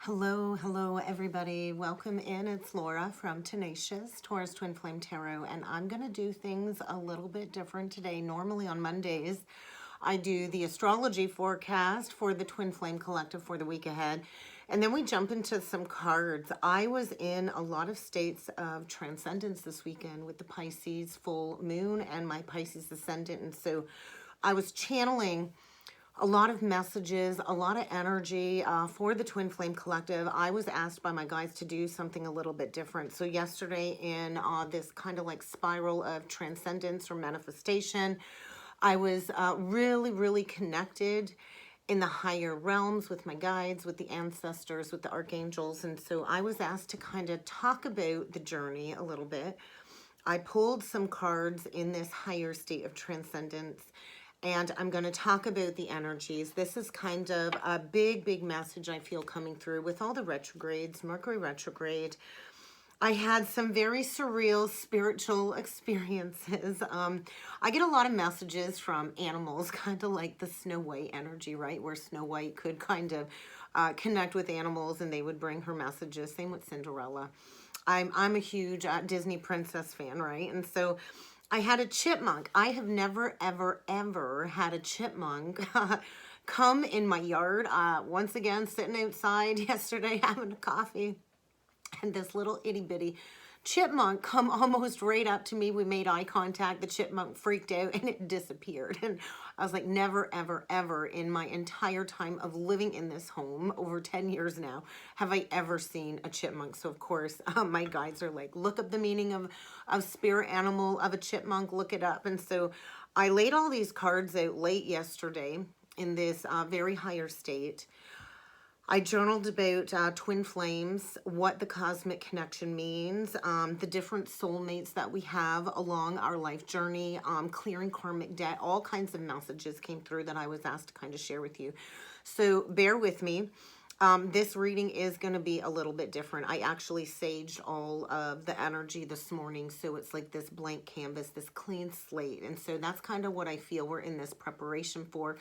Hello, everybody. Welcome in. It's Laura from Tenacious Taurus Twin Flame Tarot, and I'm going to do things a little bit different today. Normally on Mondays, I do the astrology forecast for the Twin Flame Collective for the week ahead, and then we jump into some cards. I was in a lot of states of transcendence this weekend with the Pisces full moon and my Pisces ascendant, and so I was channeling a lot of messages, a lot of energy for the Twin Flame Collective. I was asked by my guides to do something a little bit different. So yesterday in this kind of like spiral of transcendence or manifestation, I was really connected in the higher realms with my guides, with the ancestors, with the archangels. And so I was asked to kind of talk about the journey a little bit. I pulled some cards in this higher state of transcendence, and I'm going to talk about the energies. This is kind of a big message I feel coming through with all the retrogrades, Mercury retrograde. I had some very surreal spiritual experiences. I get a lot of messages from animals, kind of like the Snow White energy, right? Where Snow White could kind of connect with animals and they would bring her messages. Same with Cinderella. I'm a huge Disney princess fan, right? And so I had a chipmunk. I have never, ever had a chipmunk come in my yard. Once again, sitting outside yesterday having a coffee, and this little itty bitty chipmunk come almost right up to me. We made eye contact. The chipmunk freaked out and it disappeared. And I was like, never, ever in my entire time of living in this home, over 10 years now, have I ever seen a chipmunk. So of course, my guides are like, look up the meaning of spirit animal of a chipmunk, look it up. And so I laid all these cards out late yesterday in this very higher state. I journaled about twin flames, what the cosmic connection means, the different soulmates that we have along our life journey, clearing karmic debt. All kinds of messages came through that I was asked to kind of share with you. So bear with me. This reading is going to be a little bit different. I actually saged all of the energy this morning, so it's like this blank canvas, this clean slate. And so that's kind of what I feel we're in this preparation for.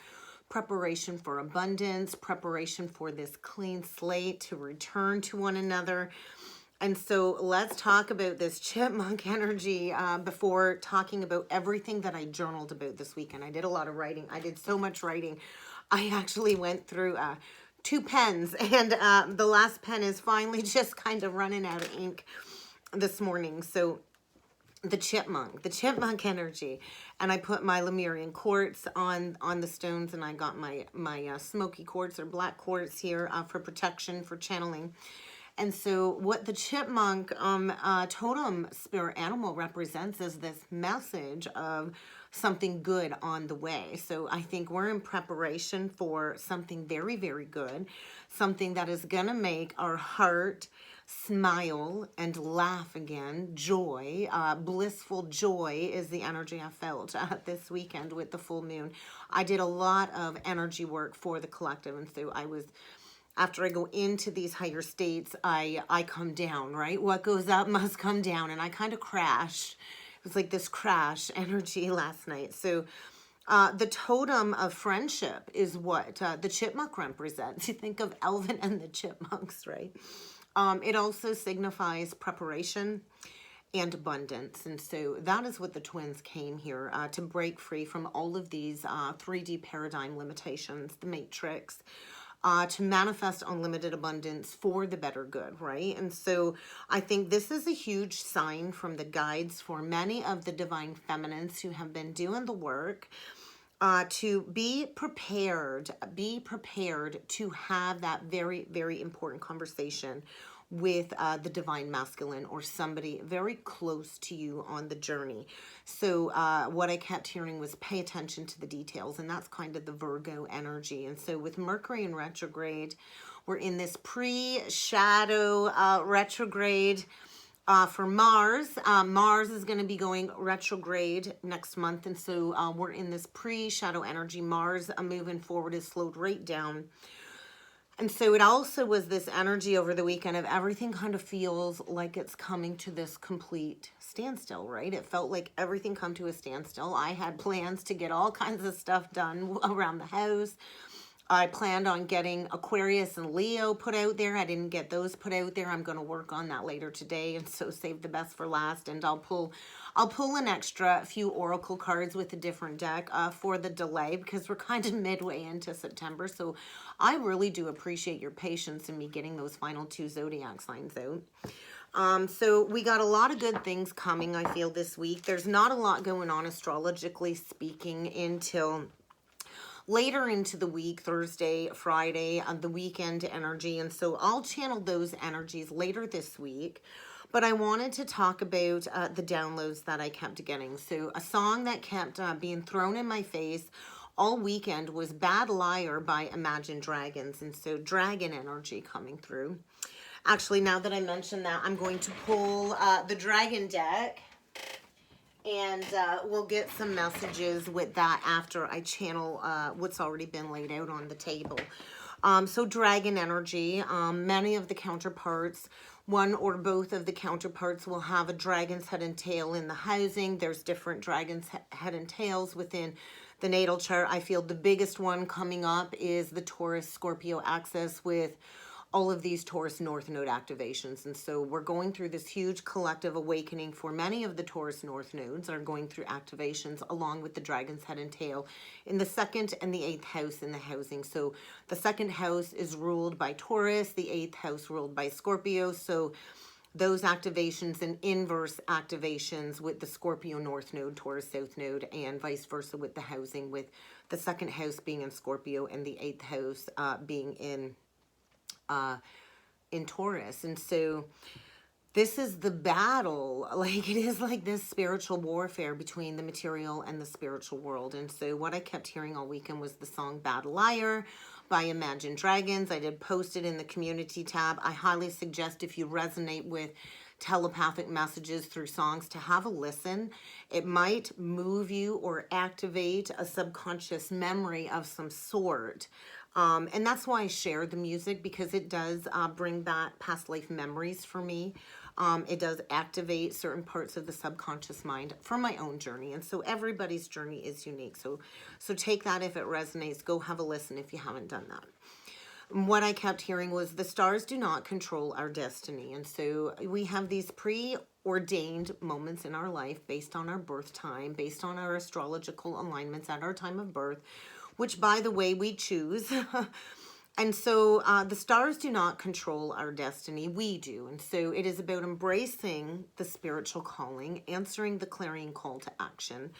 Preparation for abundance, preparation for this clean slate to return to one another. And so let's talk about this chipmunk energy before talking about everything that I journaled about this weekend. I did a lot of writing. I did so much writing. I actually went through 2 pens, and the last pen is finally just kind of running out of ink this morning. So the chipmunk energy, and I put my Lemurian quartz on the stones, and I got my smoky quartz or black quartz here for protection, for channeling. And so what the chipmunk totem spirit animal represents is this message of something good on the way. So I think we're in preparation for something very good, something that is gonna make our heart smile and laugh again. Joy, blissful joy is the energy I felt this weekend with the full moon. I did a lot of energy work for the collective, and so I was, after I go into these higher states, I come down, right? What goes up must come down, and I kind of crashed. It was like this crash energy last night. So the totem of friendship is what the chipmunk represents. You think of Elvin and the chipmunks, right? It also signifies preparation and abundance. And so that is what the twins came here to break free from all of these 3D paradigm limitations, the matrix, to manifest unlimited abundance for the better good, right? And so I think this is a huge sign from the guides for many of the divine feminines who have been doing the work to be prepared to have that very important conversation with the divine masculine or somebody very close to you on the journey. So what I kept hearing was pay attention to the details, and that's kind of the Virgo energy. And so with Mercury in retrograde, we're in this pre-shadow retrograde for Mars. Mars is going to be going retrograde next month, and so we're in this pre-shadow energy. Mars moving forward is slowed right down. And so it also was this energy over the weekend of everything kind of feels like it's coming to this complete standstill, right? It felt like everything come to a standstill. I had plans to get all kinds of stuff done around the house. I planned on getting Aquarius and Leo put out there. I didn't get those put out there. I'm going to work on that later today, and so save the best for last. And I'll pull an extra few oracle cards with a different deck for the delay, because we're kind of midway into September. So I really do appreciate your patience in me getting those final 2 zodiac signs out. So we got a lot of good things coming, I feel, this week. There's not a lot going on astrologically speaking until later into the week, Thursday, Friday, the weekend energy. And so I'll channel those energies later this week. But I wanted to talk about the downloads that I kept getting. So a song that kept being thrown in my face all weekend was Bad Liar by Imagine Dragons. And so dragon energy coming through. Actually, now that I mentioned that, I'm going to pull the dragon deck. And we'll get some messages with that after I channel what's already been laid out on the table. So dragon energy, many of the counterparts, one or both of the counterparts will have a dragon's head and tail in the housing. There's different dragon's head and tails within the natal chart. I feel the biggest one coming up is the Taurus Scorpio axis with all of these Taurus North Node activations. And so we're going through this huge collective awakening for many of the Taurus North Nodes are going through activations along with the dragon's head and tail in the 2nd and the 8th house in the housing. So the 2nd house is ruled by Taurus, the 8th house ruled by Scorpio. So those activations and inverse activations with the Scorpio North Node, Taurus South Node, and vice versa with the housing, with the 2nd house being in Scorpio and the 8th house being in Taurus. And so this is the battle, like it is like this spiritual warfare between the material and the spiritual world. And so what I kept hearing all weekend was the song Bad Liar by Imagine Dragons. I did post it in the community tab. I highly suggest, if you resonate with telepathic messages through songs, to have a listen. It might move you or activate a subconscious memory of some sort. And that's why I share the music, because it does bring back past life memories for me. It does activate certain parts of the subconscious mind for my own journey. And so everybody's journey is unique. So take that if it resonates. Go have a listen if you haven't done that. What I kept hearing was the stars do not control our destiny. And so we have these preordained moments in our life based on our birth time, based on our astrological alignments at our time of birth, which, by the way, we choose. And so the stars do not control our destiny. We do. And so it is about embracing the spiritual calling, answering the clarion call to action,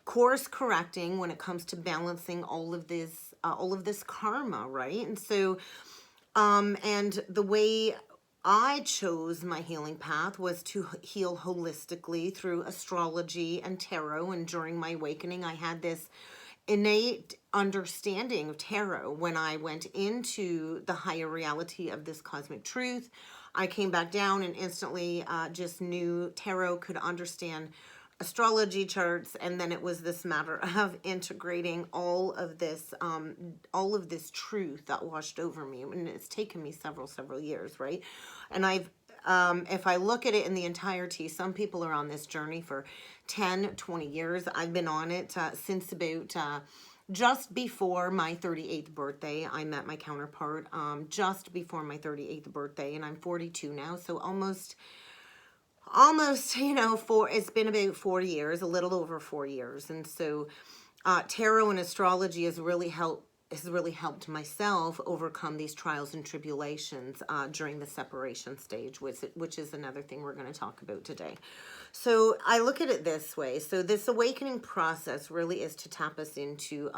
course correcting when it comes to balancing all of this karma, right? And so, and the way I chose my healing path was to heal holistically through astrology and tarot. And during my awakening, I had this innate understanding of tarot. When I went into the higher reality of this cosmic truth, I came back down and instantly just knew tarot could understand astrology charts. And then it was this matter of integrating all of this truth that washed over me. And it's taken me several years, right? And I've if I look at it in the entirety, some people are on this journey for 10, 20 years. I've been on it since about just before my 38th birthday. I met my counterpart just before my 38th birthday, and I'm 42 now, so almost, it's been about 4 years, a little over 4 years. And so tarot and astrology has really helped myself overcome these trials and tribulations during the separation stage, which is another thing we're going to talk about today. So I look at it this way. So this awakening process really is to tap us into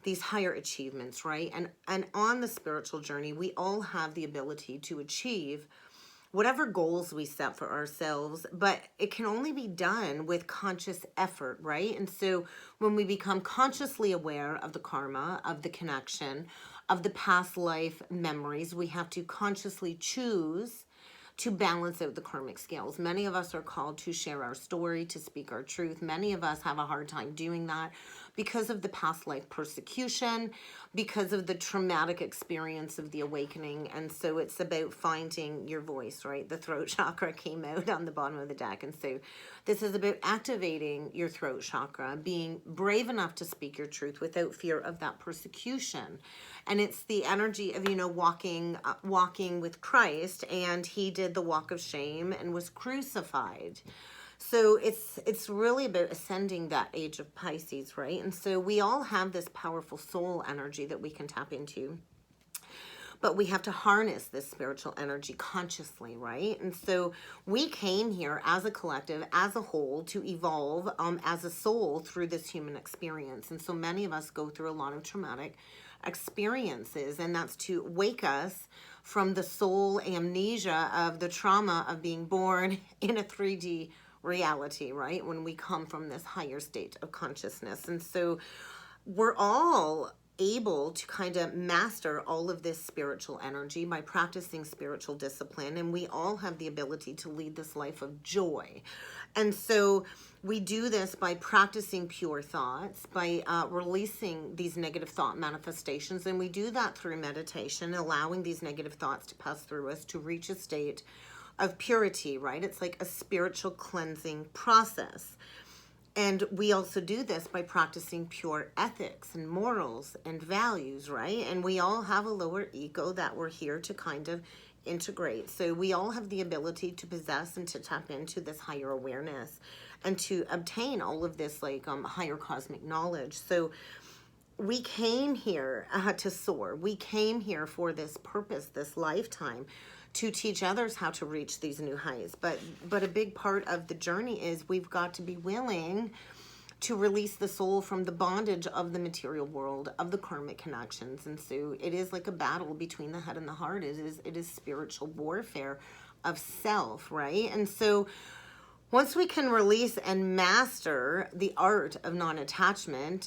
these higher achievements, right? And on the spiritual journey, we all have the ability to achieve whatever goals we set for ourselves, but it can only be done with conscious effort, right? And so when we become consciously aware of the karma, of the connection, of the past life memories, we have to consciously choose to balance out the karmic scales. Many of us are called to share our story, to speak our truth. Many of us have a hard time doing that because of the past life persecution, because of the traumatic experience of the awakening. And so it's about finding your voice, right? The throat chakra came out on the bottom of the deck. And so this is about activating your throat chakra, being brave enough to speak your truth without fear of that persecution. And it's the energy of, you know, walking with Christ, and he did the walk of shame and was crucified. So it's really about ascending that age of Pisces, right? And so we all have this powerful soul energy that we can tap into, but we have to harness this spiritual energy consciously, right? And so we came here as a collective, as a whole, to evolve as a soul through this human experience. And so many of us go through a lot of traumatic experiences, and that's to wake us from the soul amnesia of the trauma of being born in a 3D reality, right? When we come from this higher state of consciousness. And so we're all able to kind of master all of this spiritual energy by practicing spiritual discipline, and we all have the ability to lead this life of joy. And so we do this by practicing pure thoughts, by releasing these negative thought manifestations, and we do that through meditation, allowing these negative thoughts to pass through us to reach a state of purity, right? It's like a spiritual cleansing process. And we also do this by practicing pure ethics and morals and values, right? And we all have a lower ego that we're here to kind of integrate. So we all have the ability to possess and to tap into this higher awareness and to obtain all of this like higher cosmic knowledge. So we came here to soar. We came here for this purpose, this lifetime, to teach others how to reach these new heights. But a big part of the journey is we've got to be willing to release the soul from the bondage of the material world, of the karmic connections. And so it is like a battle between the head and the heart. It is spiritual warfare of self, right? And so once we can release and master the art of non-attachment,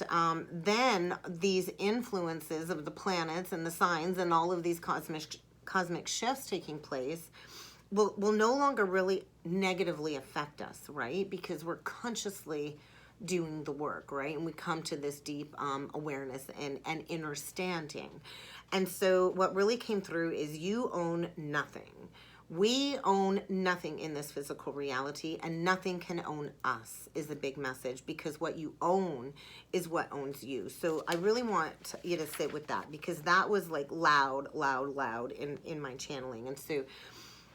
then these influences of the planets and the signs and all of these cosmic shifts taking place will no longer really negatively affect us, right? Because we're consciously doing the work, right? And we come to this deep awareness and understanding. And so what really came through is you own nothing. We own nothing in this physical reality, and nothing can own us is a big message, because what you own is what owns you. So I really want you to sit with that, because that was like loud in my channeling. And so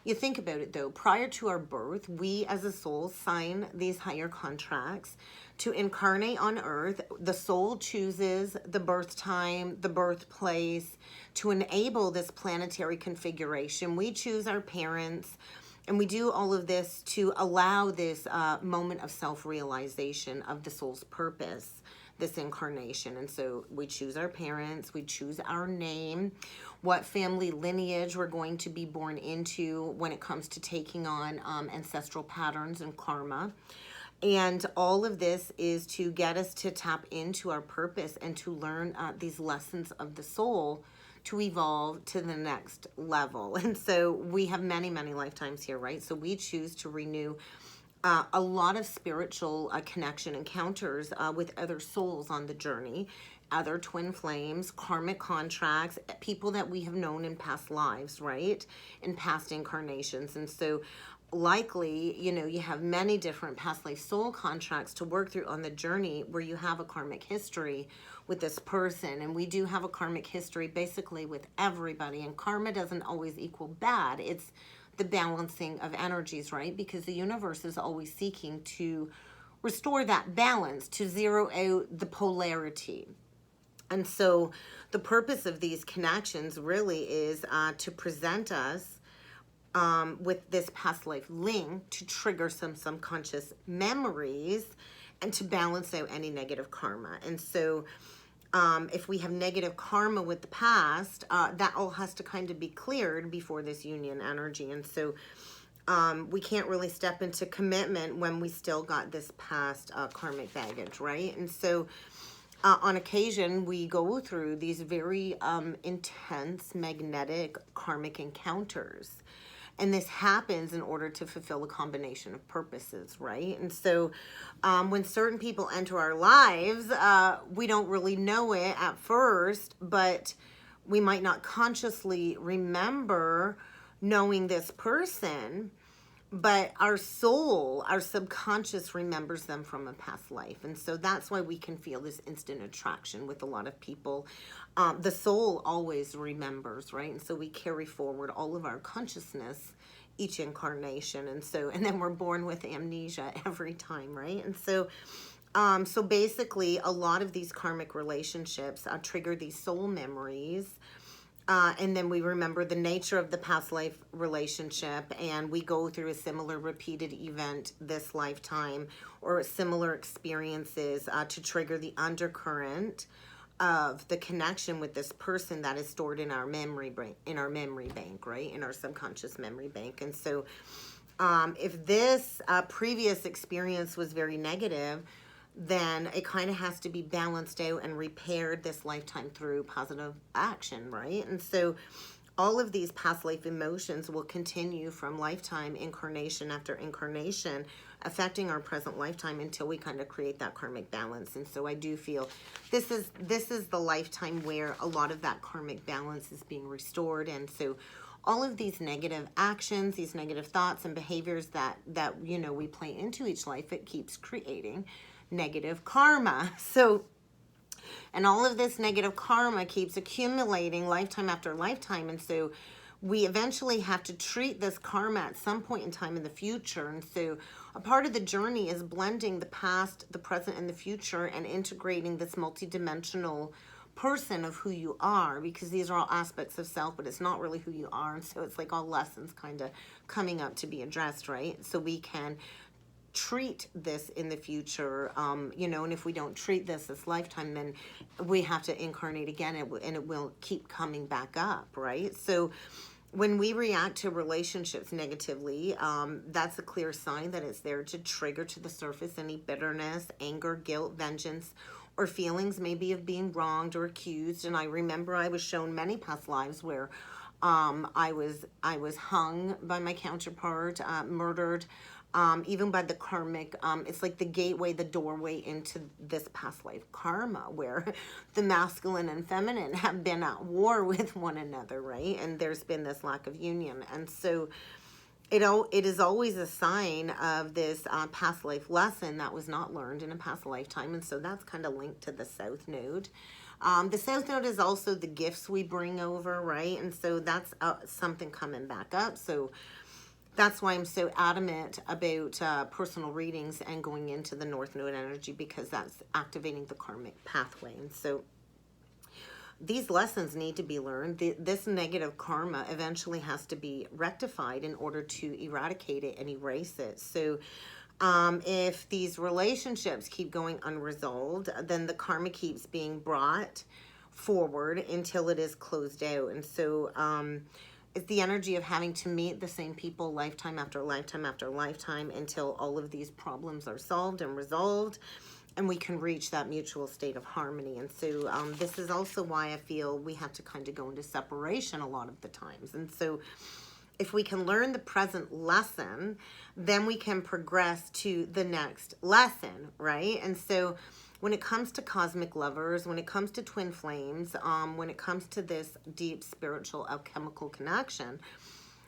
you think about it though, prior to our birth, we as a soul sign these higher contracts to incarnate on earth. The soul chooses the birth time, the birthplace, to enable this planetary configuration. We choose our parents, and we do all of this to allow this moment of self-realization of the soul's purpose, this incarnation. And so we choose our parents, we choose our name, what family lineage we're going to be born into when it comes to taking on ancestral patterns and karma. And all of this is to get us to tap into our purpose and to learn these lessons of the soul to evolve to the next level. And so we have many lifetimes here, right? So we choose to renew a lot of spiritual connection encounters with other souls on the journey, other twin flames, karmic contracts, people that we have known in past lives, right? In past incarnations. And so likely, you know, you have many different past life soul contracts to work through on the journey where you have a karmic history with this person. And we do have a karmic history basically with everybody. And karma doesn't always equal bad. It's the balancing of energies, right? Because the universe is always seeking to restore that balance, to zero out the polarity. And so the purpose of these connections really is to present us with this past life link, to trigger some subconscious memories and to balance out any negative karma. And so if we have negative karma with the past, that all has to kind of be cleared before this union energy. And so we can't really step into commitment when we still got this past karmic baggage, right? And so on occasion, we go through these very intense magnetic karmic encounters. And this happens in order to fulfill a combination of purposes, right? And so when certain people enter our lives, we don't really know it at first, but we might not consciously remember knowing this person, but our soul, our subconscious remembers them from a past life. And so that's why we can feel this instant attraction with a lot of people. The soul always remembers, right? And so we carry forward all of our consciousness each incarnation. And so, and then we're born with amnesia every time, right? And so, so basically a lot of these karmic relationships trigger these soul memories. And then we remember the nature of the past life relationship, and we go through a similar repeated event this lifetime, or similar experiences to trigger the undercurrent of the connection with this person that is stored in our memory bank, right? In our subconscious memory bank. And so if this previous experience was very negative, then it kind of has to be balanced out and repaired this lifetime through positive action, right? And so all of these past life emotions will continue from lifetime, incarnation after incarnation, affecting our present lifetime until we kind of create that karmic balance. And so I do feel this is the lifetime where a lot of that karmic balance is being restored. And so all of these negative actions, these negative thoughts and behaviors that you know we play into each life, it keeps creating negative karma. So, and all of this negative karma keeps accumulating lifetime after lifetime. And so we eventually have to treat this karma at some point in time in the future. And so a part of the journey is blending the past, the present, and the future, and integrating this multidimensional person of who you are, because these are all aspects of self, but it's not really who you are. And so it's like all lessons kind of coming up to be addressed, right? So we can treat this in the future, you know, and if we don't treat this lifetime, then we have to incarnate again, and it will keep coming back up, right? So when we react to relationships negatively, that's a clear sign that it's there to trigger to the surface any bitterness, anger, guilt, vengeance, or feelings maybe of being wronged or accused. And I remember I was shown many past lives where I was hung by my counterpart, murdered, even by the karmic. It's like the gateway, the doorway into this past life karma, where the masculine and feminine have been at war with one another, right? And there's been this lack of union. And so it is always a sign of this past life lesson that was not learned in a past lifetime. And so that's kind of linked to the South Node. The South Node is also the gifts we bring over, right? And so that's something coming back up. So that's why I'm so adamant about personal readings and going into the North Node energy, because that's activating the karmic pathway. And so these lessons need to be learned. This negative karma eventually has to be rectified in order to eradicate it and erase it. So if these relationships keep going unresolved, then the karma keeps being brought forward until it is closed out. And so it's the energy of having to meet the same people lifetime after lifetime after lifetime until all of these problems are solved and resolved, and we can reach that mutual state of harmony. And so this is also why I feel we have to kind of go into separation a lot of the times. And so if we can learn the present lesson, then we can progress to the next lesson, right? And so when it comes to cosmic lovers, when it comes to twin flames, when it comes to this deep spiritual alchemical connection,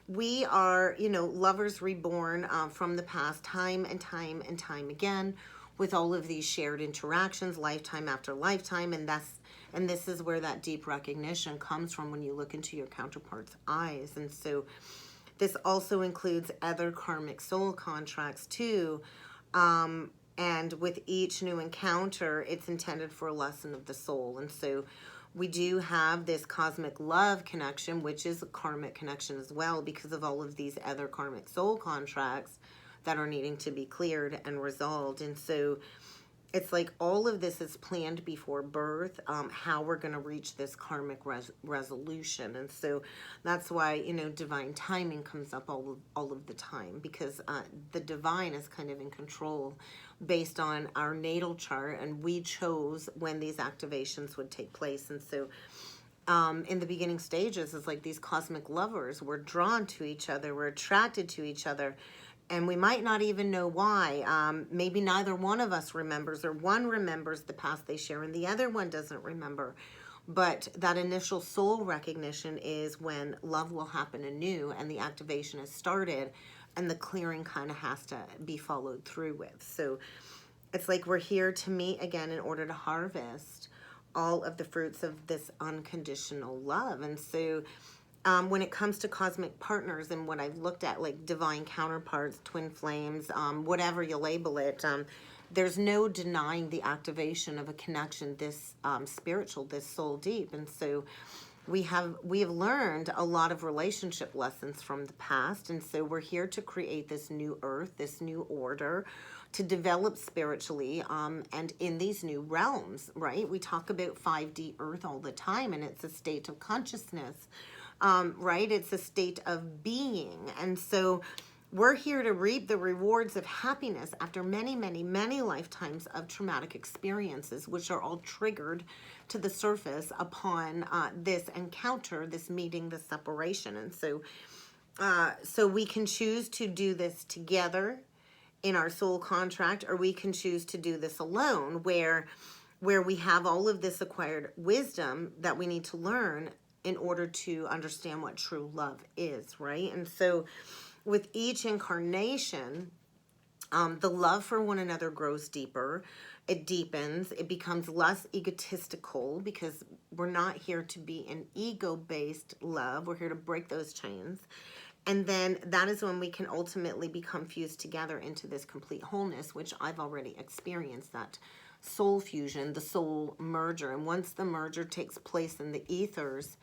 we are, you know, lovers reborn from the past time and time and time again, with all of these shared interactions, lifetime after lifetime. And this is where that deep recognition comes from when you look into your counterpart's eyes. And so this also includes other karmic soul contracts too. And with each new encounter, it's intended for a lesson of the soul. And so we do have this cosmic love connection, which is a karmic connection as well, because of all of these other karmic soul contracts that are needing to be cleared and resolved. And so it's like all of this is planned before birth, how we're going to reach this karmic resolution. And so that's why, you know, divine timing comes up all of the time, because the divine is kind of in control based on our natal chart, and we chose when these activations would take place. And so in the beginning stages is like these cosmic lovers. We're drawn to each other. We're attracted to each other. And we might not even know why. Maybe neither one of us remembers, or one remembers the past they share and the other one doesn't remember. But that initial soul recognition is when love will happen anew and the activation is started, and the clearing kind of has to be followed through with. So it's like we're here to meet again in order to harvest all of the fruits of this unconditional love. And so when it comes to cosmic partners and what I've looked at, like divine counterparts, twin flames, whatever you label it, there's no denying the activation of a connection this spiritual, this soul deep. And so we have learned a lot of relationship lessons from the past. And so we're here to create this new earth, this new order, to develop spiritually and in these new realms, right? We talk about 5D earth all the time, and it's a state of consciousness, right? It's a state of being. And so we're here to reap the rewards of happiness after many, many, many lifetimes of traumatic experiences, which are all triggered to the surface upon this encounter, this meeting, this separation. And so, so we can choose to do this together in our soul contract, or we can choose to do this alone, where we have all of this acquired wisdom that we need to learn in order to understand what true love is, right? And so with each incarnation, the love for one another grows deeper. It deepens. It becomes less egotistical, because we're not here to be an ego-based love. We're here to break those chains. And then that is when we can ultimately become fused together into this complete wholeness, which I've already experienced, that soul fusion, the soul merger. And once the merger takes place in the ethers,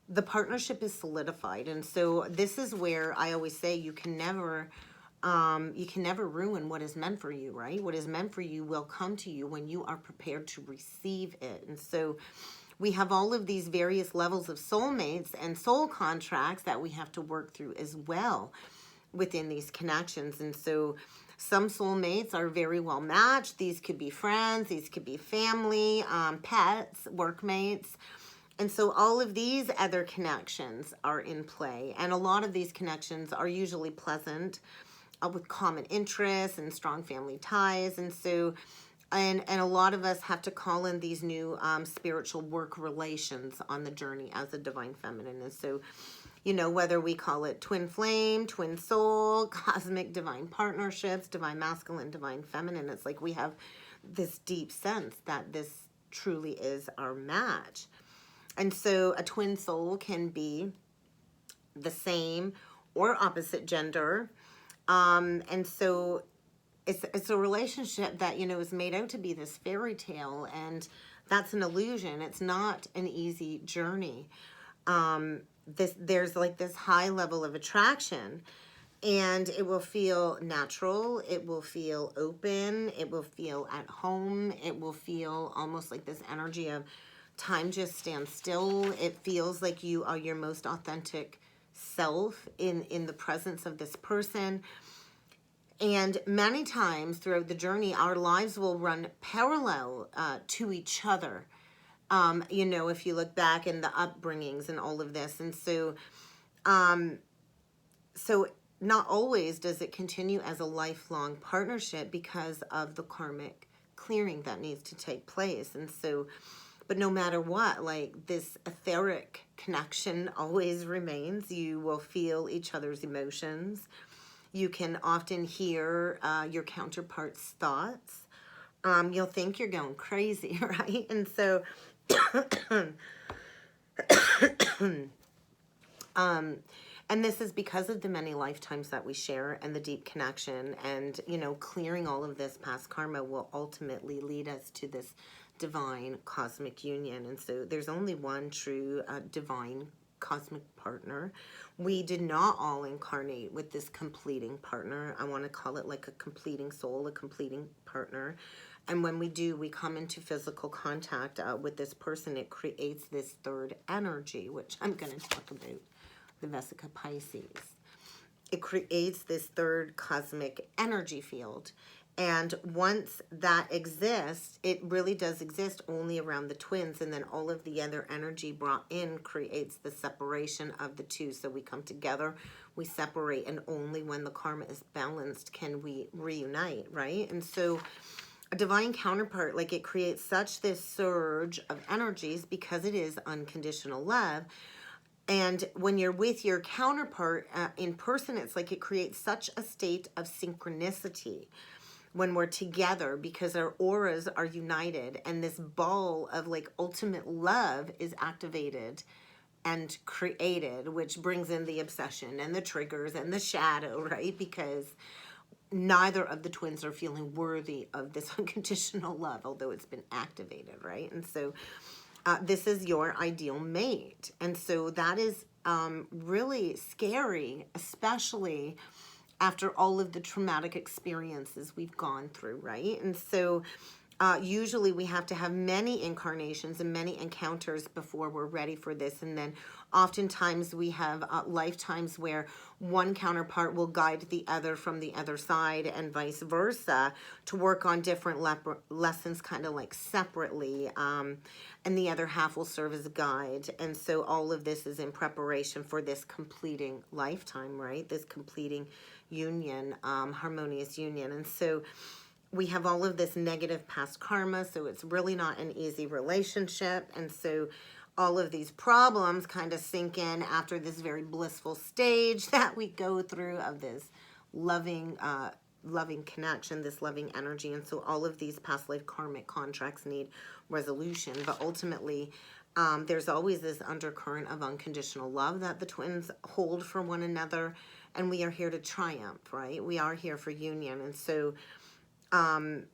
the partnership is solidified. And so this is where I always say you can never ruin what is meant for you, right? What is meant for you will come to you when you are prepared to receive it. And so we have all of these various levels of soulmates and soul contracts that we have to work through as well within these connections. And so some soulmates are very well matched. These could be friends, these could be family, pets, workmates. And so all of these other connections are in play. And a lot of these connections are usually pleasant, with common interests and strong family ties. And so and a lot of us have to call in these new spiritual work relations on the journey as a divine feminine. And so, you know, whether we call it twin flame, twin soul, cosmic divine partnerships, divine masculine, divine feminine, it's like we have this deep sense that this truly is our match. And so a twin soul can be the same or opposite gender. And so it's a relationship that, you know, is made out to be this fairy tale, and that's an illusion. It's not an easy journey. There's like this high level of attraction, and it will feel natural. It will feel open. It will feel at home. It will feel almost like this energy of time just stands still. It feels like you are your most authentic self in the presence of this person. And many times throughout the journey, our lives will run parallel to each other. You know, if you look back in the upbringings and all of this. And so, so not always does it continue as a lifelong partnership because of the karmic clearing that needs to take place. And so, but no matter what, like this etheric connection always remains. You will feel each other's emotions. You can often hear your counterpart's thoughts. You'll think you're going crazy, right? And so, and this is because of the many lifetimes that we share and the deep connection. And, you know, clearing all of this past karma will ultimately lead us to this divine cosmic union. And so there's only one true divine cosmic partner. We did not all incarnate with this completing partner. I want to call it like a completing soul, a completing partner. And when we do, we come into physical contact with this person. It creates this third energy, which I'm going to talk about, the Vesica Pisces. It creates this third cosmic energy field. And once that exists, it really does exist only around the twins. And then all of the other energy brought in creates the separation of the two. So we come together, we separate, and only when the karma is balanced can we reunite, right? And so a divine counterpart, like, it creates such this surge of energies because it is unconditional love. And when you're with your counterpart in person, it's like it creates such a state of synchronicity when we're together because our auras are united, and this ball of like ultimate love is activated and created, which brings in the obsession and the triggers and the shadow, right? Because neither of the twins are feeling worthy of this unconditional love, although it's been activated, right? And so this is your ideal mate. And so that is really scary, especially after all of the traumatic experiences we've gone through, right? And so usually we have to have many incarnations and many encounters before we're ready for this. And then oftentimes we have lifetimes where one counterpart will guide the other from the other side and vice versa to work on different lessons kind of like separately. And the other half will serve as a guide. And so all of this is in preparation for this completing lifetime, right? This completing union, harmonious union. And so we have all of this negative past karma, so it's really not an easy relationship. And so all of these problems kind of sink in after this very blissful stage that we go through of this loving connection, this loving energy. And so all of these past life karmic contracts need resolution. But ultimately, there's always this undercurrent of unconditional love that the twins hold for one another. And we are here to triumph, right? We are here for union. And so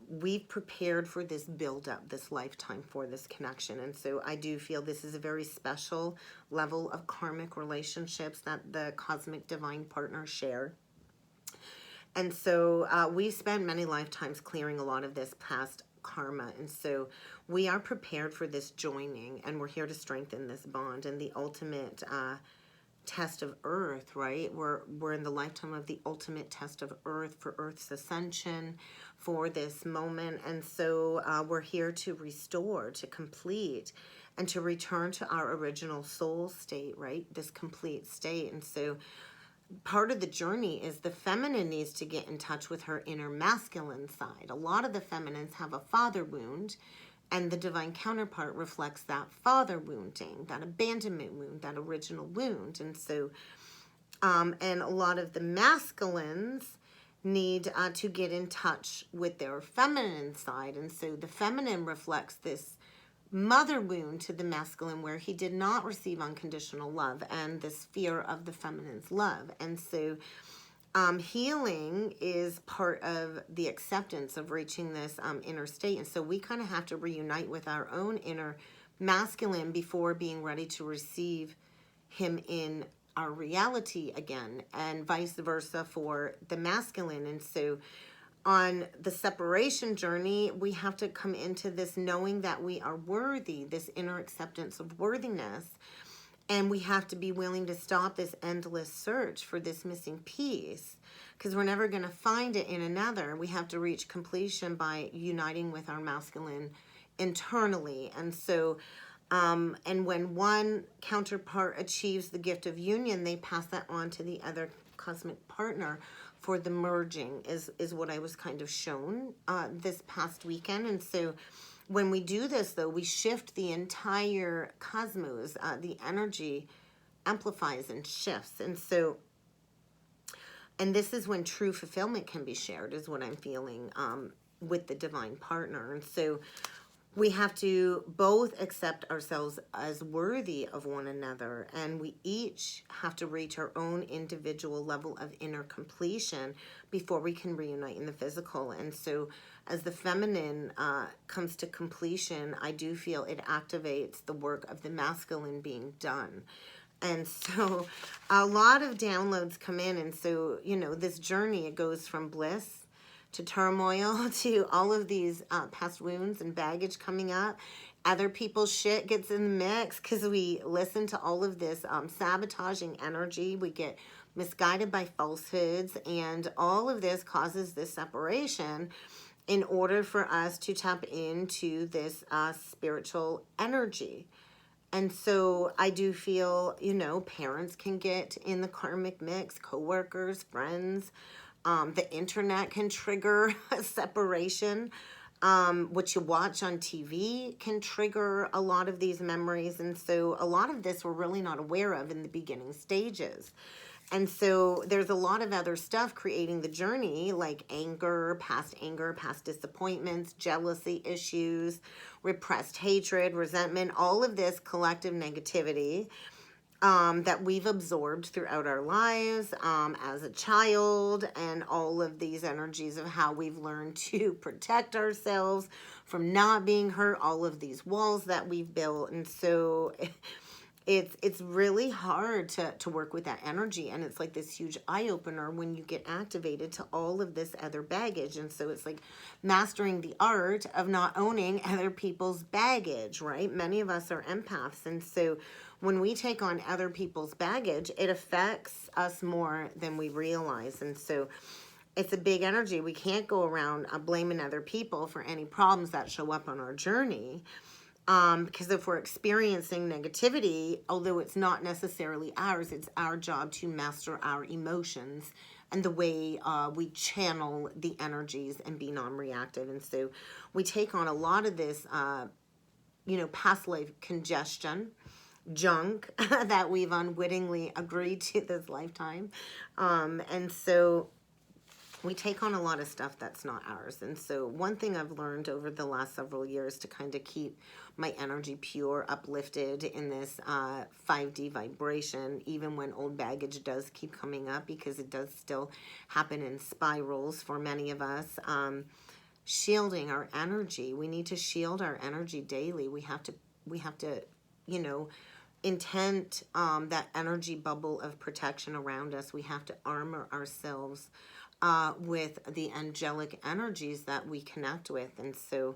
we've prepared for this build-up, this lifetime, for this connection. And so I do feel this is a very special level of karmic relationships that the cosmic divine partners share. And so we spent many lifetimes clearing a lot of this past karma. And so we are prepared for this joining, and we're here to strengthen this bond. And the ultimate test of Earth, right? We're in the lifetime of the ultimate test of Earth for Earth's ascension, for this moment. And so we're here to restore, to complete, and to return to our original soul state, right? This complete state. And so part of the journey is the feminine needs to get in touch with her inner masculine side. A lot of the feminines have a father wound, and the divine counterpart reflects that father wounding, that abandonment wound, that original wound. And so, and a lot of the masculines need to get in touch with their feminine side. And so the feminine reflects this mother wound to the masculine, where he did not receive unconditional love and this fear of the feminine's love. And so healing is part of the acceptance of reaching this inner state. And so we kind of have to reunite with our own inner masculine before being ready to receive him in our reality again, and vice versa for the masculine. And so on the separation journey, we have to come into this knowing that we are worthy, this inner acceptance of worthiness. And we have to be willing to stop this endless search for this missing piece, because we're never going to find it in another. We have to reach completion by uniting with our masculine internally. And so, and when one counterpart achieves the gift of union, they pass that on to the other cosmic partner for the merging, is what I was kind of shown this past weekend. And so when we do this, though, we shift the entire cosmos. The energy amplifies and shifts. And so, and this is when true fulfillment can be shared, is what I'm feeling with the divine partner. And so we have to both accept ourselves as worthy of one another, and we each have to reach our own individual level of inner completion before we can reunite in the physical. And so as the feminine comes to completion, I do feel it activates the work of the masculine being done. And so a lot of downloads come in. And so, you know, this journey, it goes from bliss to turmoil to all of these past wounds and baggage coming up. Other people's shit gets in the mix because we listen to all of this sabotaging energy. We get misguided by falsehoods, and all of this causes this separation in order for us to tap into this spiritual energy. And so I do feel, you know, parents can get in the karmic mix, coworkers, friends. The internet can trigger a separation. What you watch on TV can trigger a lot of these memories. And so a lot of this we're really not aware of in the beginning stages. And so there's a lot of other stuff creating the journey, like anger, past disappointments, jealousy issues, repressed hatred, resentment, all of this collective negativity that we've absorbed throughout our lives as a child, and all of these energies of how we've learned to protect ourselves from not being hurt, all of these walls that we've built. And so it's really hard to work with that energy, and it's like this huge eye-opener when you get activated to all of this other baggage. And so it's like mastering the art of not owning other people's baggage, right? Many of us are empaths, and so when we take on other people's baggage, it affects us more than we realize. And so it's a big energy. We can't go around blaming other people for any problems that show up on our journey. Because if we're experiencing negativity, although it's not necessarily ours, it's our job to master our emotions and the way we channel the energies and be non-reactive. And so we take on a lot of this, you know, past life congestion, junk that we've unwittingly agreed to this lifetime. And so we take on a lot of stuff that's not ours. And so one thing I've learned over the last several years to kind of keep my energy pure, uplifted in this 5D vibration, even when old baggage does keep coming up, because it does still happen in spirals for many of us. Shielding our energy. We need to shield our energy daily. We have to, you know, intent that energy bubble of protection around us. We have to armor ourselves with the angelic energies that we connect with. And so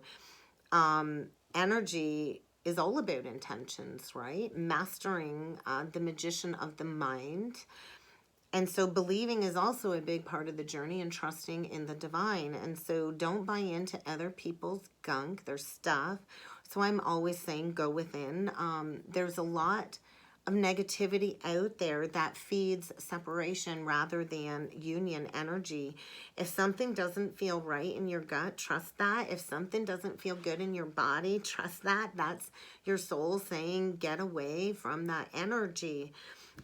energy is all about intentions, right? Mastering the magician of the mind. And so believing is also a big part of the journey, and trusting in the divine. And so don't buy into other people's gunk, their stuff. So I'm always saying go within. There's a lot of negativity out there that feeds separation rather than union energy. If something doesn't feel right in your gut, trust that. If something doesn't feel good in your body, trust that. That's your soul saying get away from that energy.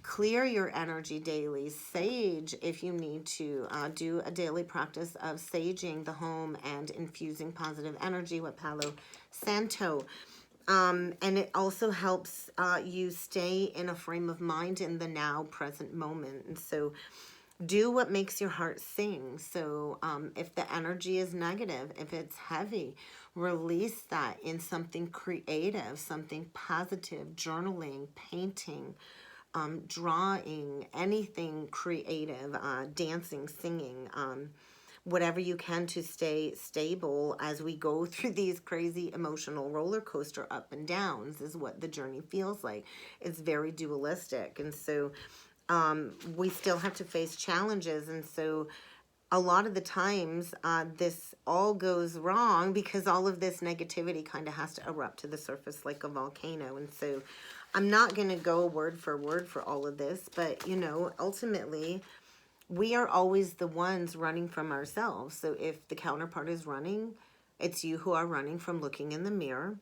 Clear your energy daily. Sage if you need to. Do a daily practice of saging the home and infusing positive energy with Palo Santo. And it also helps you stay in a frame of mind in the now present moment. And so do what makes your heart sing. So if the energy is negative, if it's heavy, release that in something creative, something positive, journaling, painting, drawing, anything creative, dancing, singing, whatever you can to stay stable as we go through these crazy emotional roller coaster up and downs is what the journey feels like. It's very dualistic. And so we still have to face challenges. And so a lot of the times this all goes wrong because all of this negativity kind of has to erupt to the surface like a volcano. And so I'm not going to go word for all of this, but, you know, ultimately we are always the ones running from ourselves. So if the counterpart is running, it's you who are running from looking in the mirror.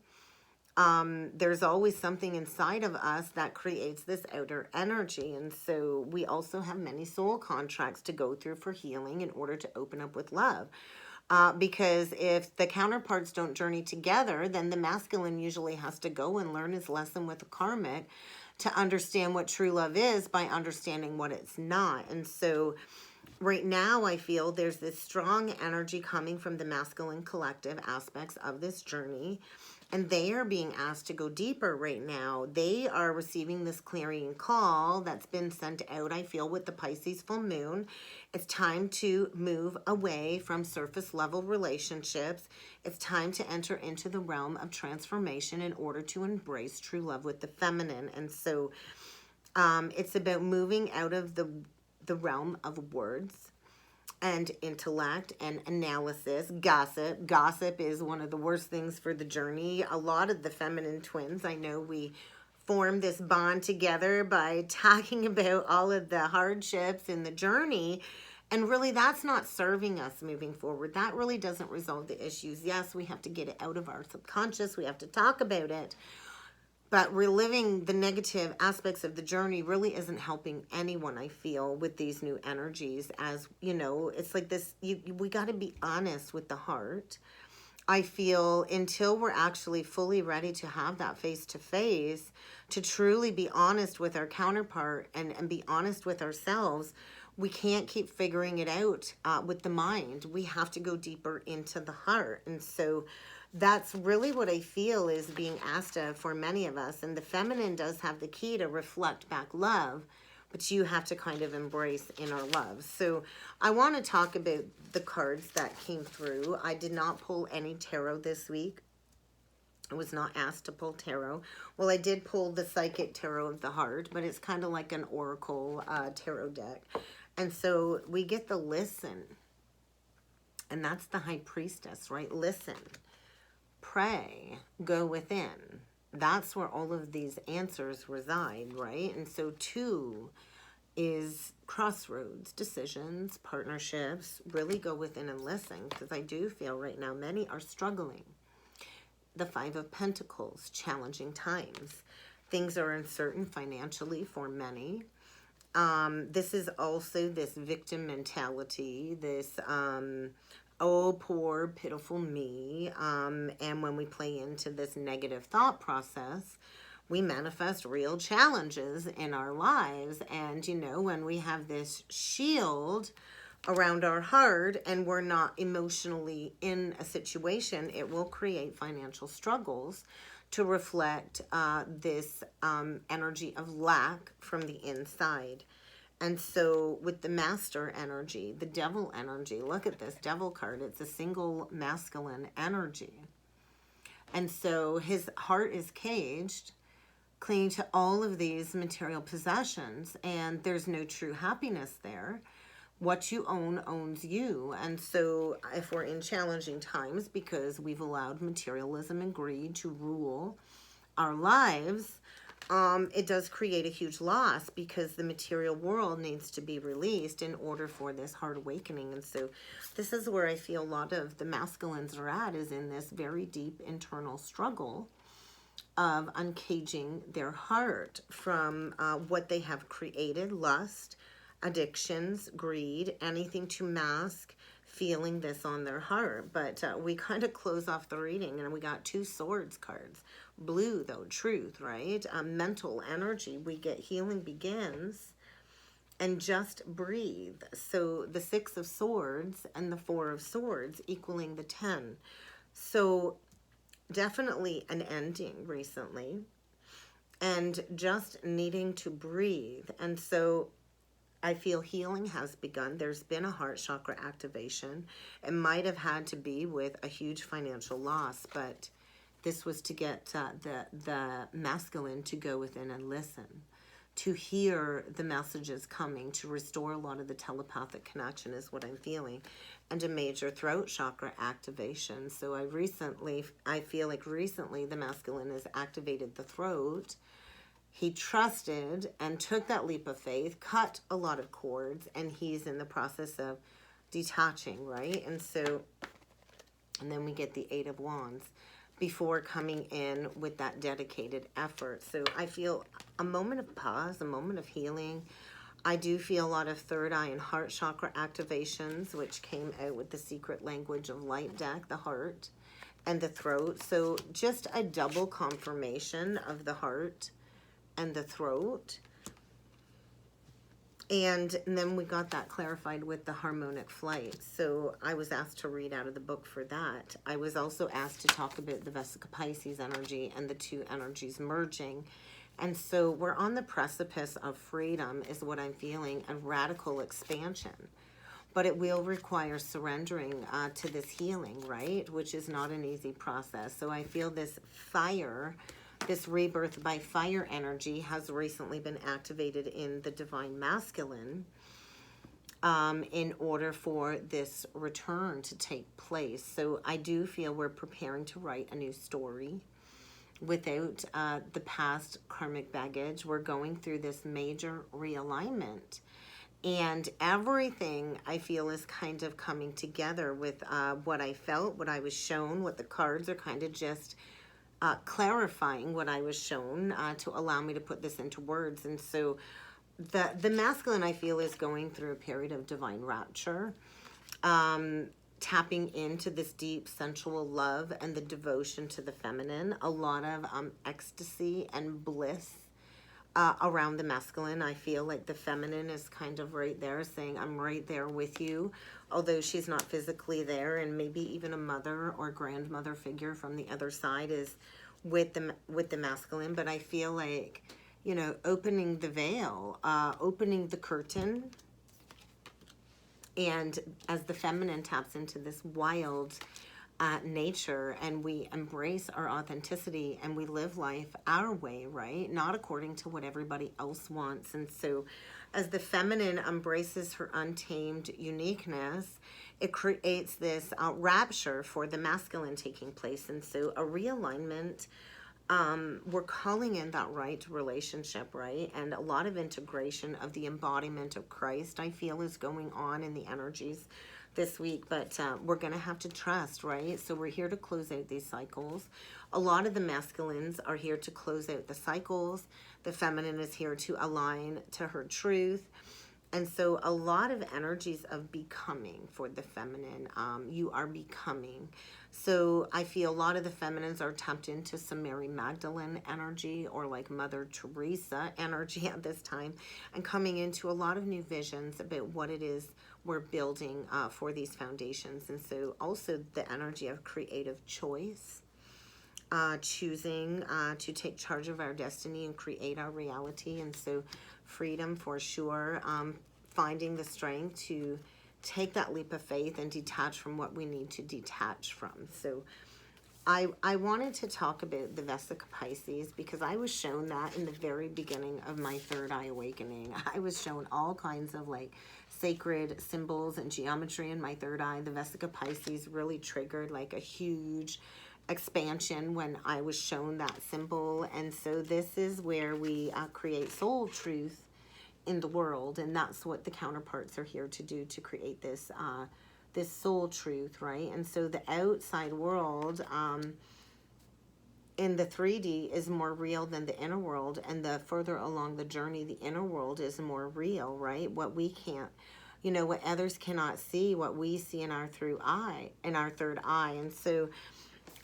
There's always something inside of us that creates this outer energy. And so we also have many soul contracts to go through for healing in order to open up with love. Because if the counterparts don't journey together, then the masculine usually has to go and learn his lesson with the karmic to understand what true love is by understanding what it's not. And so right now I feel there's this strong energy coming from the masculine collective aspects of this journey. And they are being asked to go deeper right now. They are receiving this clarion call that's been sent out, I feel, with the Pisces full moon. It's time to move away from surface level relationships. It's time to enter into the realm of transformation in order to embrace true love with the feminine. And so it's about moving out of the realm of words and intellect and analysis. Gossip is one of the worst things for the journey. A lot of the feminine twins, I know, we form this bond together by talking about all of the hardships in the journey, and really that's not serving us moving forward. That really doesn't resolve the issues. Yes, we have to get it out of our subconscious, we have to talk about it, but reliving the negative aspects of the journey really isn't helping anyone, I feel, with these new energies. As you know, it's like this, we got to be honest with the heart. I feel until we're actually fully ready to have that face-to-face, to truly be honest with our counterpart and be honest with ourselves, we can't keep figuring it out with the mind. We have to go deeper into the heart. And so that's really what I feel is being asked of for many of us. And the feminine does have the key to reflect back love, but you have to kind of embrace inner love. So I want to talk about the cards that came through. I did not pull any tarot this week. I was not asked to pull tarot. Well, I did pull the Psychic Tarot of the Heart, but it's kind of like an oracle tarot deck. And so we get the listen. And that's the High Priestess, right? Listen. Pray, go within. That's where all of these answers reside, right? And so 2 is crossroads, decisions, partnerships. Really go within and listen, because I do feel right now many are struggling. The 5 of Pentacles, challenging times. Things are uncertain financially for many. This is also this victim mentality, this oh, poor, pitiful me. And when we play into this negative thought process, we manifest real challenges in our lives. And, you know, when we have this shield around our heart and we're not emotionally in a situation, it will create financial struggles to reflect this energy of lack from the inside. And so with the Master energy, the Devil energy, look at this Devil card. It's a single masculine energy. And so his heart is caged, clinging to all of these material possessions, and there's no true happiness there. What you own owns you. And so if we're in challenging times because we've allowed materialism and greed to rule our lives, it does create a huge loss because the material world needs to be released in order for this heart awakening. And so this is where I feel a lot of the masculines are at, is in this very deep internal struggle of uncaging their heart from what they have created, lust, addictions, greed, anything to mask feeling this on their heart. But we kind of close off the reading and we got 2 swords cards. Blue, though, truth, right? Mental energy, we get healing begins, and just breathe. So the 6 of swords and the 4 of swords equaling the 10. So definitely an ending recently, and just needing to breathe. And so I feel healing has begun. There's been a heart chakra activation. It might have had to be with a huge financial loss, but this was to get the masculine to go within and listen, to hear the messages coming, to restore a lot of the telepathic connection is what I'm feeling, and a major throat chakra activation. So I feel like recently the masculine has activated the throat. He trusted and took that leap of faith, cut a lot of cords, and he's in the process of detaching, right? And then we get the 8 of Wands before coming in with that dedicated effort. So I feel a moment of pause, a moment of healing. I do feel a lot of third eye and heart chakra activations, which came out with the secret language of light deck, the heart and the throat. So just a double confirmation of the heart and the throat. And then we got that clarified with the harmonic flight. So I was asked to read out of the book for that. I was also asked to talk about the Vesica Pisces energy and the two energies merging. And so we're on the precipice of freedom is what I'm feeling, and radical expansion. But it will require surrendering to this healing, right? Which is not an easy process. So I feel this fire, this rebirth by fire energy has recently been activated in the divine masculine in order for this return to take place. So I do feel we're preparing to write a new story without the past karmic baggage. We're going through this major realignment. And everything I feel is kind of coming together with what I felt, what I was shown, what the cards are kind of just clarifying what I was shown to allow me to put this into words. And so the masculine, I feel, is going through a period of divine rapture, tapping into this deep sensual love and the devotion to the feminine, a lot of ecstasy and bliss around the masculine. I feel like the feminine is kind of right there saying, I'm right there with you, although she's not physically there, and maybe even a mother or grandmother figure from the other side is with the masculine. But I feel like, you know, opening the veil, opening the curtain, and as the feminine taps into this wild nature, and we embrace our authenticity and we live life our way, right? Not according to what everybody else wants. And so as the feminine embraces her untamed uniqueness, it creates this rapture for the masculine taking place. And so a realignment, we're calling in that right relationship, right? And a lot of integration of the embodiment of Christ, I feel, is going on in the energies this week, but we're going to have to trust, right? So we're here to close out these cycles. A lot of the masculines are here to close out the cycles. The feminine is here to align to her truth. And so a lot of energies of becoming for the feminine. You are becoming. So I feel a lot of the feminines are tapped into some Mary Magdalene energy, or like Mother Teresa energy at this time, and coming into a lot of new visions about what it is we're building for these foundations. And so also the energy of creative choice, choosing to take charge of our destiny and create our reality. And so freedom for sure, finding the strength to take that leap of faith and detach from what we need to detach from. So I wanted to talk about the Vesica Pisces because I was shown that in the very beginning of my third eye awakening. I was shown all kinds of like sacred symbols and geometry in my third eye. The Vesica Pisces really triggered like a huge expansion when I was shown that symbol. And so this is where we create soul truth in the world, and that's what the counterparts are here to do, to create this this soul truth, right? And so the outside world in the 3D is more real than the inner world, and the further along the journey, the inner world is more real, right? What we can't, you know, what others cannot see, what we see in our third eye. And so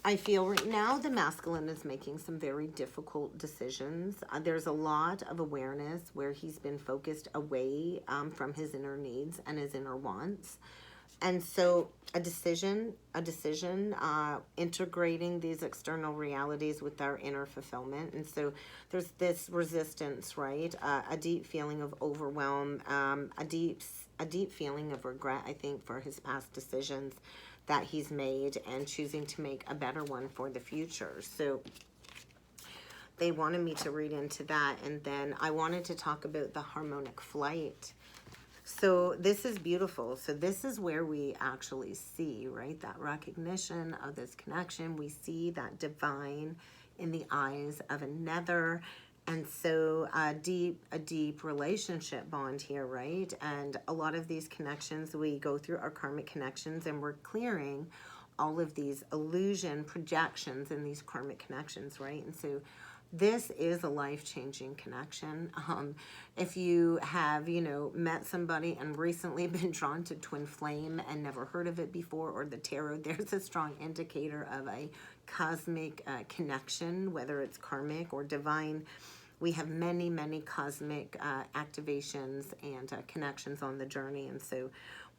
I feel right now the masculine is making some very difficult decisions. There's a lot of awareness where he's been focused away from his inner needs and his inner wants. And so a decision, integrating these external realities with our inner fulfillment. And so there's this resistance, right? A deep feeling of overwhelm, a deep feeling of regret, I think, for his past decisions that he's made, and choosing to make a better one for the future. So they wanted me to read into that. And then I wanted to talk about the harmonic flight. So this is beautiful. So this is where we actually see, right, that recognition of this connection. We see that divine in the eyes of another. And so a deep relationship bond here, right? And a lot of these connections, we go through our karmic connections, and we're clearing all of these illusion projections in these karmic connections, right? And so this is a life-changing connection. If you have, you know, met somebody and recently been drawn to twin flame and never heard of it before, or the tarot, there's a strong indicator of a cosmic connection, whether it's karmic or divine. we have many, many cosmic activations and connections on the journey. And so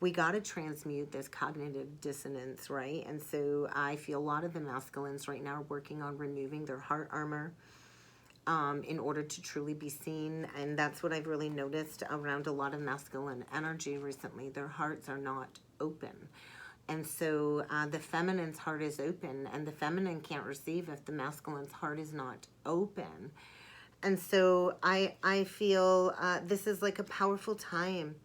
we got to transmute this cognitive dissonance, right? And so I feel a lot of the masculines right now are working on removing their heart armor in order to truly be seen. And that's what I've really noticed around a lot of masculine energy recently. Their hearts are not open. And so the feminine's heart is open, and the feminine can't receive if the masculine's heart is not open. And so I feel this is like a powerful time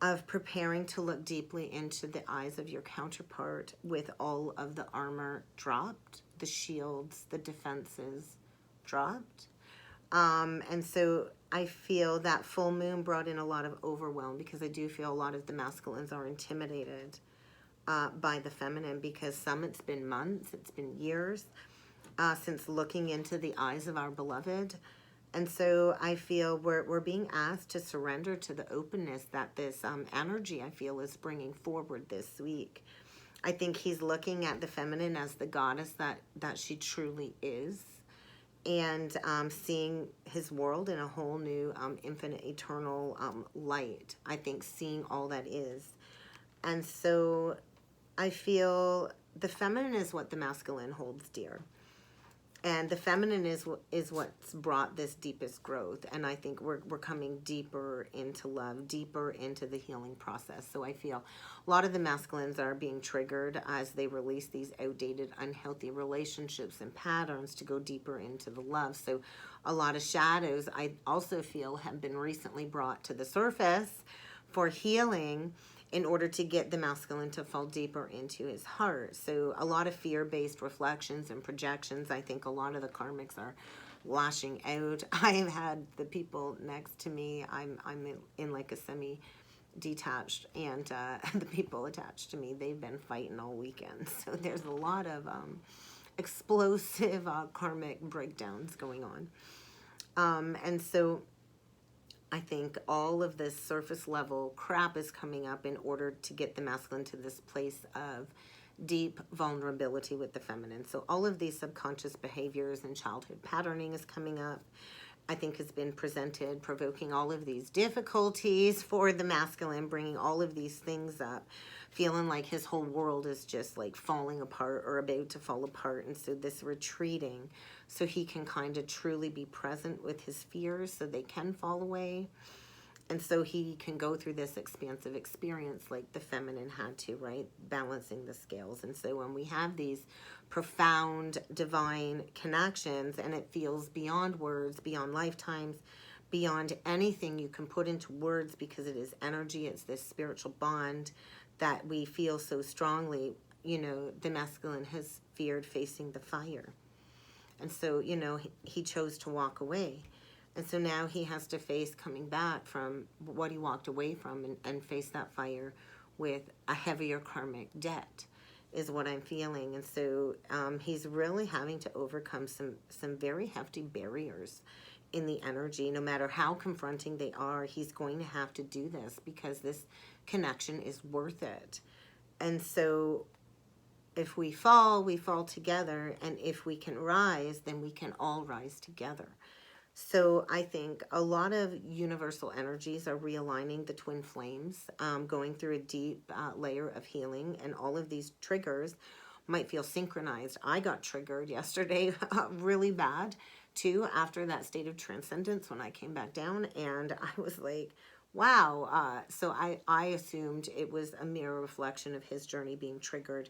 of preparing to look deeply into the eyes of your counterpart with all of the armor dropped, the shields, the defenses dropped. And so I feel that full moon brought in a lot of overwhelm, because I do feel a lot of the masculines are intimidated by the feminine, because it's been months, it's been years since looking into the eyes of our beloved. And so I feel we're being asked to surrender to the openness that this energy, I feel, is bringing forward this week. I think he's looking at the feminine as the goddess that she truly is, and seeing his world in a whole new infinite eternal light. I think seeing all that is. And so I feel the feminine is what the masculine holds dear. And the feminine is what's brought this deepest growth. And I think we're coming deeper into love, deeper into the healing process. So I feel a lot of the masculines are being triggered as they release these outdated, unhealthy relationships and patterns to go deeper into the love. So a lot of shadows, I also feel, have been recently brought to the surface for healing, in order to get the masculine to fall deeper into his heart. So a lot of fear-based reflections and projections. I think a lot of the karmics are lashing out. I have had the people next to me, I'm in like a semi-detached, and the people attached to me, they've been fighting all weekend. So there's a lot of explosive karmic breakdowns going on. And so I think all of this surface level crap is coming up in order to get the masculine to this place of deep vulnerability with the feminine. So all of these subconscious behaviors and childhood patterning is coming up. I think has been presented, provoking all of these difficulties for the masculine, bringing all of these things up, feeling like his whole world is just like falling apart or about to fall apart. And so this retreating, so he can kind of truly be present with his fears so they can fall away. And so he can go through this expansive experience like the feminine had to, right? Balancing the scales. And so when we have these profound divine connections, and it feels beyond words, beyond lifetimes, beyond anything you can put into words, because it is energy, it's this spiritual bond that we feel so strongly. You know, the masculine has feared facing the fire. And so, you know, he chose to walk away. And so now he has to face coming back from what he walked away from, and face that fire with a heavier karmic debt, is what I'm feeling. And so he's really having to overcome some very hefty barriers in the energy. No matter how confronting they are, he's going to have to do this, because this connection is worth it. And so if we fall together. And if we can rise, then we can all rise together. So I think a lot of universal energies are realigning the twin flames, going through a deep layer of healing. And all of these triggers might feel synchronized. I got triggered yesterday really bad too, after that state of transcendence when I came back down. And I was like, wow. So I assumed it was a mirror reflection of his journey being triggered,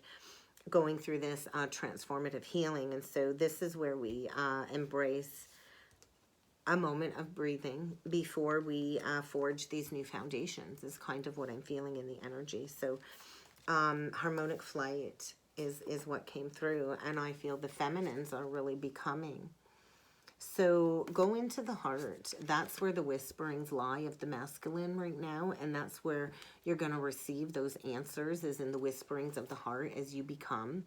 going through this transformative healing. And so this is where we embrace a moment of breathing before we forge these new foundations, is kind of what I'm feeling in the energy. So harmonic flight is what came through, and I feel the feminines are really becoming. So go into the heart. That's where the whisperings lie of the masculine right now, and that's where you're going to receive those answers, is in the whisperings of the heart as you become.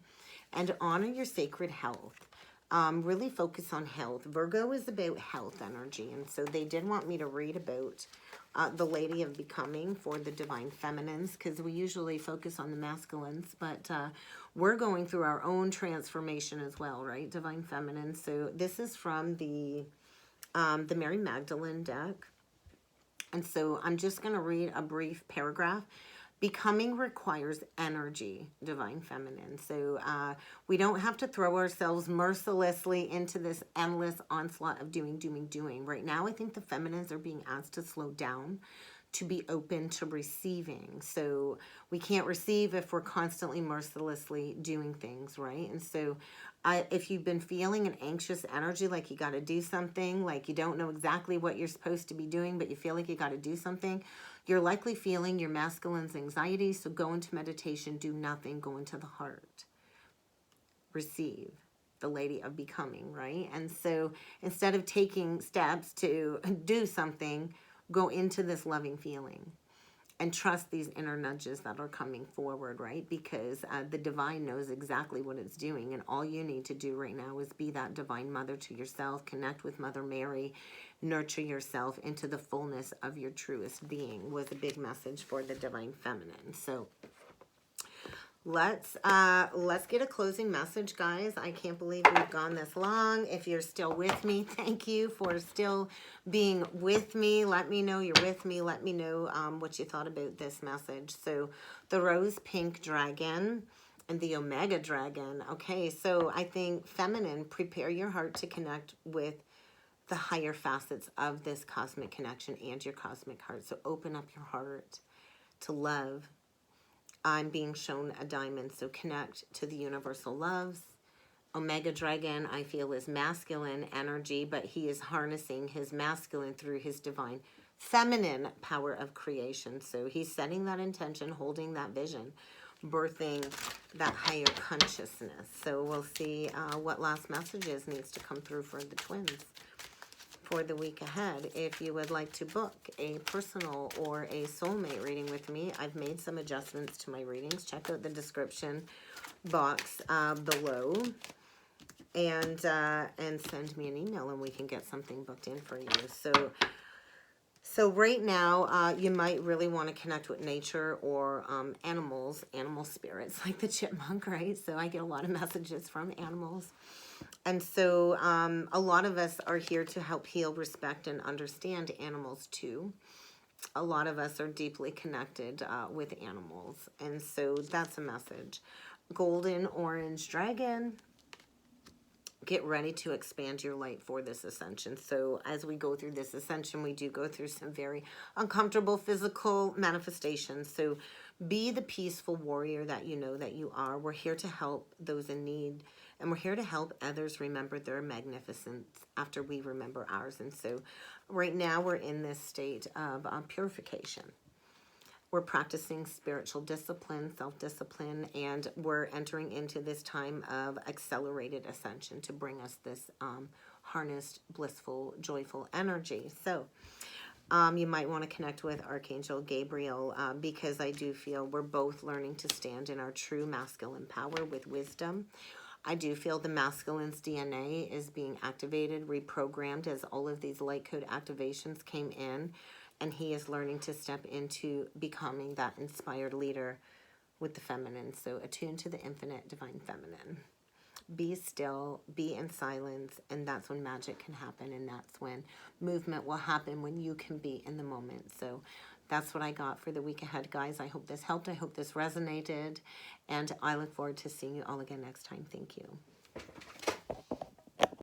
And honor your sacred health. Really focus on health. Virgo is about health energy, and so they did want me to read about the Lady of Becoming for the Divine Feminines, because we usually focus on the masculines, but we're going through our own transformation as well, right? Divine Feminine. So this is from the the Mary Magdalene deck. And so I'm just going to read a brief paragraph. Becoming requires energy, divine feminine. So we don't have to throw ourselves mercilessly into this endless onslaught of doing. Right now, I think the feminines are being asked to slow down, to be open to receiving. So we can't receive if we're constantly mercilessly doing things, right? And so if you've been feeling an anxious energy, like you got to do something, like you don't know exactly what you're supposed to be doing, but you feel like you got to do something, you're likely feeling your masculine's anxiety. So go into meditation, do nothing, go into the heart. Receive, the lady of becoming, right? And so instead of taking steps to do something, go into this loving feeling and trust these inner nudges that are coming forward, right? Because the divine knows exactly what it's doing, and all you need to do right now is be that divine mother to yourself, connect with Mother Mary, nurture yourself into the fullness of your truest being, was a big message for the divine feminine. So let's get a closing message, guys. I can't believe we've gone this long. If you're still with me, thank you for still being with me. Let me know you're with me. Let me know what you thought about this message. So the rose pink dragon and the omega dragon. Okay, so I think feminine, prepare your heart to connect with the higher facets of this cosmic connection and your cosmic heart. So open up your heart to love. I'm being shown a diamond, so connect to the universal loves. Omega Dragon, I feel, is masculine energy, but he is harnessing his masculine through his divine feminine power of creation. So he's setting that intention, holding that vision, birthing that higher consciousness. So we'll see what last messages needs to come through for the twins for the week ahead. If you would like to book a personal or a soulmate reading with me, I've made some adjustments to my readings. Check out the description box below and send me an email and we can get something booked in for you. So right now, you might really want to connect with nature or animals, animal spirits like the chipmunk, right? So I get a lot of messages from animals. And so a lot of us are here to help heal, respect, and understand animals too. A lot of us are deeply connected with animals. And so that's a message. Golden orange dragon. Get ready to expand your light for this ascension. So as we go through this ascension, we do go through some very uncomfortable physical manifestations. So be the peaceful warrior that you know that you are. We're here to help those in need, and we're here to help others remember their magnificence after we remember ours. And so right now we're in this state of purification. We're practicing spiritual discipline, self-discipline, and we're entering into this time of accelerated ascension to bring us this harnessed, blissful, joyful energy. So you might want to connect with Archangel Gabriel because I do feel we're both learning to stand in our true masculine power with wisdom. I do feel the masculine's DNA is being activated, reprogrammed as all of these light code activations came in. And he is learning to step into becoming that inspired leader with the feminine. So attune to the infinite divine feminine. Be still, be in silence, and that's when magic can happen, and that's when movement will happen, when you can be in the moment. So that's what I got for the week ahead, guys. I hope this helped. I hope this resonated, and I look forward to seeing you all again next time. Thank you.